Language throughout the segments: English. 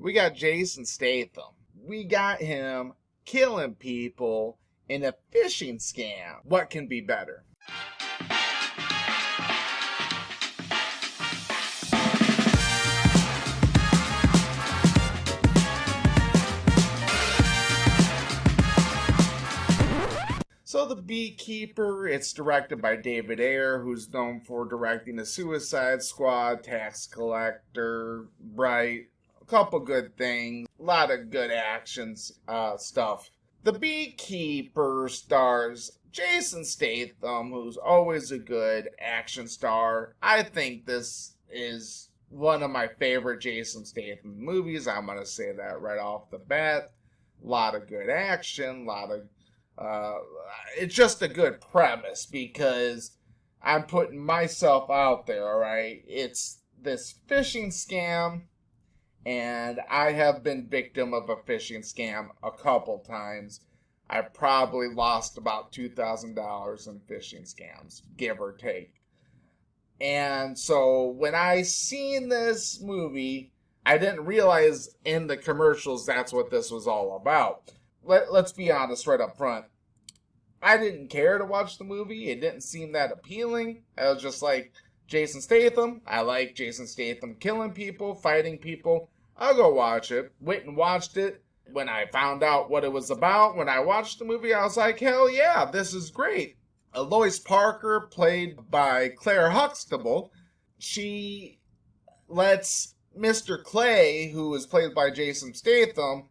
We got Jason Statham. We got him killing people in a phishing scam. What can be better? So the Beekeeper, it's directed by David Ayer, who's known for directing The Suicide Squad, Tax Collector, Bright, a couple good things, a lot of good actions stuff. The Beekeeper stars Jason Statham, who's always a good action star. I think this is one of my favorite Jason Statham movies. I'm going to say that right off the bat. A lot of good action, a lot of it's just a good premise because I'm putting myself out there, all right? It's this phishing scam, and I have been victim of a phishing scam a couple times. I probably lost about $2,000 in phishing scams, give or take. And so when I seen this movie, I didn't realize in the commercials that's what this was all about. Let's be honest right up front. I didn't care to watch the movie. It didn't seem that appealing. I was just like, Jason Statham. I like Jason Statham killing people, fighting people. I'll go watch it. Went and watched it. When I found out what it was about, when I watched the movie, I was like, hell yeah, this is great. Lois Parker, played by Claire Huxtable, she lets Mr. Clay, who is played by Jason Statham,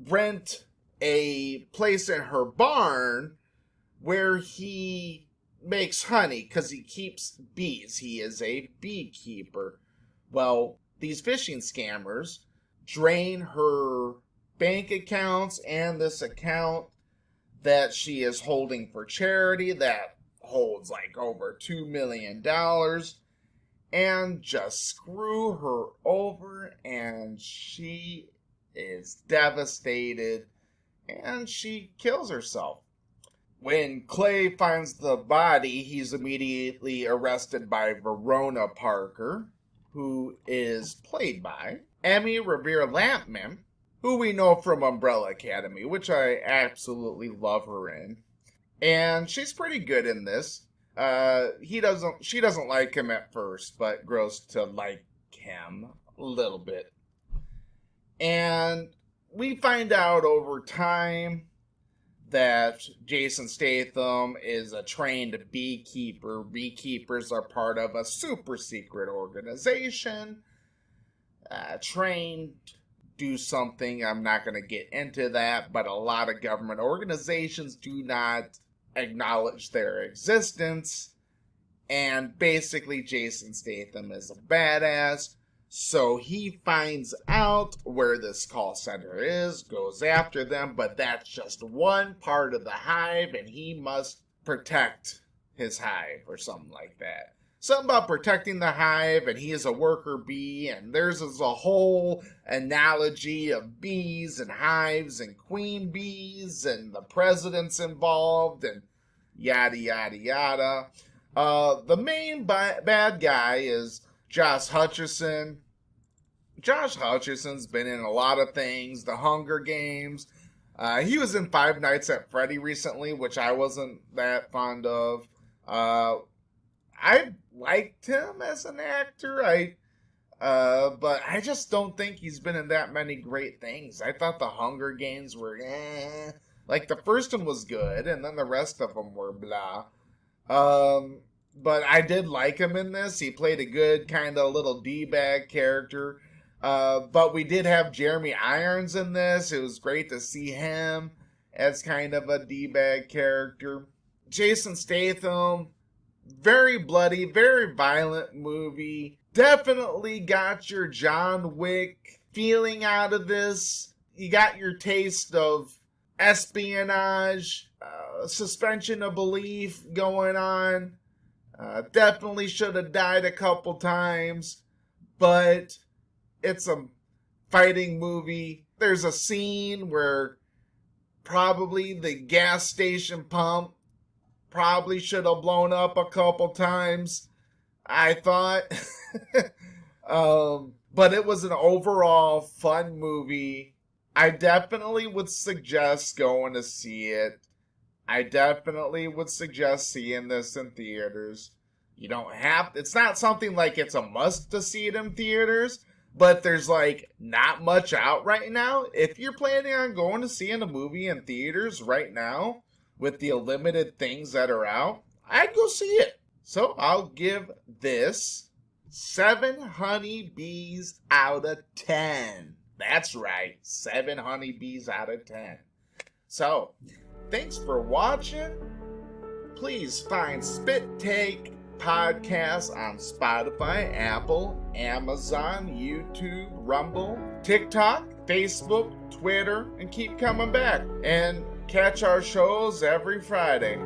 rent a place in her barn where he makes honey because he keeps bees. He is a beekeeper. Well, these phishing scammers drain her bank accounts and this account that she is holding for charity that holds like over $2 million and just screw her over, and she is devastated and she kills herself. When Clay finds the body, he's immediately arrested by Verona Parker, who is played by Emmy Revere Lampman, who we know from Umbrella Academy, which I absolutely love her in. And she's pretty good in this. She doesn't like him at first, but grows to like him a little bit. And we find out over time that Jason Statham is a trained beekeeper. Beekeepers are part of a super secret organization. Trained do something. I'm not going to get into that, but a lot of government organizations do not acknowledge their existence. And basically, Jason Statham is a badass. So he finds out where this call center is, goes after them, but that's just one part of the hive, and he must protect his hive or something like that. Something about protecting the hive, and he is a worker bee, and there's a whole analogy of bees and hives and queen bees, and the president's involved, and yada, yada, yada. The main bad guy is Josh Hutcherson. Josh Hutcherson's been in a lot of things. The Hunger Games. He was in Five Nights at Freddy recently, which I wasn't that fond of. I liked him as an actor. But I just don't think he's been in that many great things. I thought the Hunger Games were like the first one was good, and then the rest of them were blah. But I did like him in this. He played a good kind of little D-bag character. But we did have Jeremy Irons in this. It was great to see him as kind of a D-bag character. Jason Statham, very bloody, very violent movie. Definitely got your John Wick feeling out of this. You got your taste of espionage, suspension of belief going on. Definitely should have died a couple times, but it's a fighting movie. There's a scene where probably the gas station pump probably should have blown up a couple times, I thought. but it was an overall fun movie. I definitely would suggest going to see it. I definitely would suggest seeing this in theaters. You don't have, it's not something like it's a must to see it in theaters, but there's like not much out right now. If you're planning on going to seeing a movie in theaters right now with the limited things that are out, I'd go see it. So I'll give this 7 honeybees out of 10. That's right, 7 honeybees out of 10. So, thanks for watching. Please find Spit Take Podcasts on Spotify, Apple, Amazon, YouTube, Rumble, TikTok, Facebook, Twitter, and keep coming back. And catch our shows every Friday.